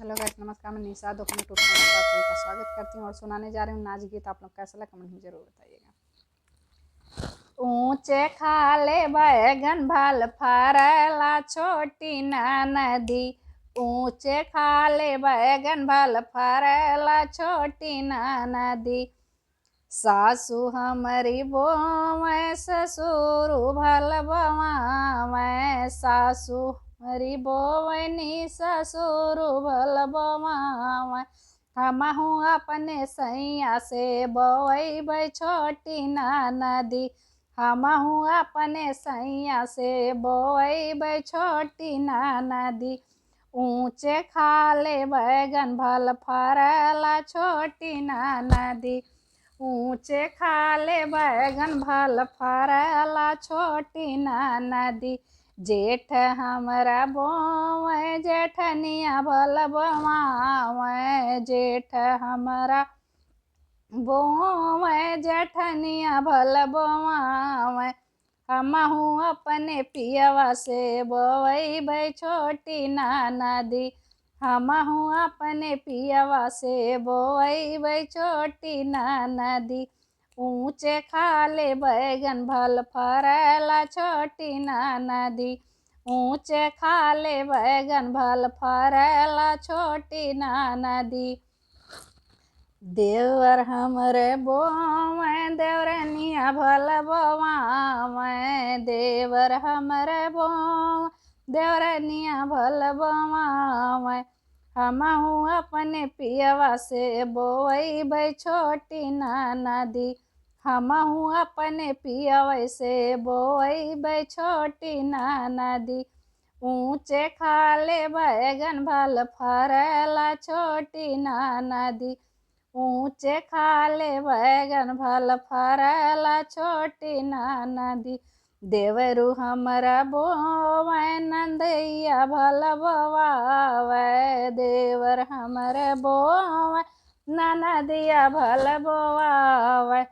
Hello guys, नमस्कार। मैं निशा दोपहर टूट आप सभी का स्वागत करती हूँ और सुनाने जा रही हूँ नाच गीत। आप लोग कैसा लगा कमेंट में जरूर बताइएगा। ऊंचे खाले बैगन भाल फरला छोटी ना नदी, ऊंचे खाले बैगन भाल फरला छोटी ना नदी। सासू हमारी बोवै ससुर भल बवावै, सासू हमारी बोवनी ससुर भल बवावै। हमहू अपने सैया से बोवैबै छोटी ना नदी, हमहू अपने सैया से बोवैबै छोटी ना नदी। ऊंचे खाले बैगन भल फरला छोटी ना नदी, ऊंचे खाले बैगन भल फरला छोटी ना नदी। जेठ हमरा बोवै जेठनिया भल बवावै, जेठ हमरा बोवै जेठनिया भल बवावै। हमहू अपने पियवा से बोवैबै छोटी ना नदी, हमहू अपने पियवा से बोवैबै छोटी ना नदी। ऊंचे खाले बैगन भल फरला छोटी ना नदी, ऊंचे खाले बैगन भल फरला छोटी ना नदी। देवर हमरे बोवै देवरनिया भल बवावै, देवर हमरे बोवै देवरनिया भल बवावै। हमहू अपने पियवा से बोवैबै छोटी ना नदी, हमहू अपने पियवा से बोवैबै छोटी ना नदी। ऊंचे खाले बैगन भल फरला छोटी ना नदी, ऊंचे खाले बैगन भल फरला छोटी ना नदी। देवरू हमरा बोवै नंदैया भल बवावै, देवर हमरे बोवै ननदिया भल बवावै।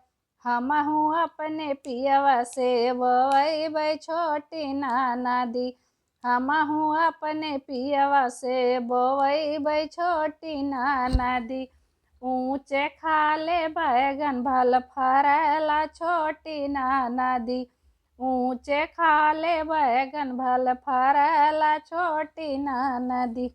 हमहू अपने पियवा से बोवैबै छोटी ना नदी, हमहू अपने पियवा से बोवैबै छोटी ना नदी। ऊंचे खाले बैगन भल फरला छोटी ना नदी, ऊंचे खाले बैगन भल फरला छोटी ना नदी।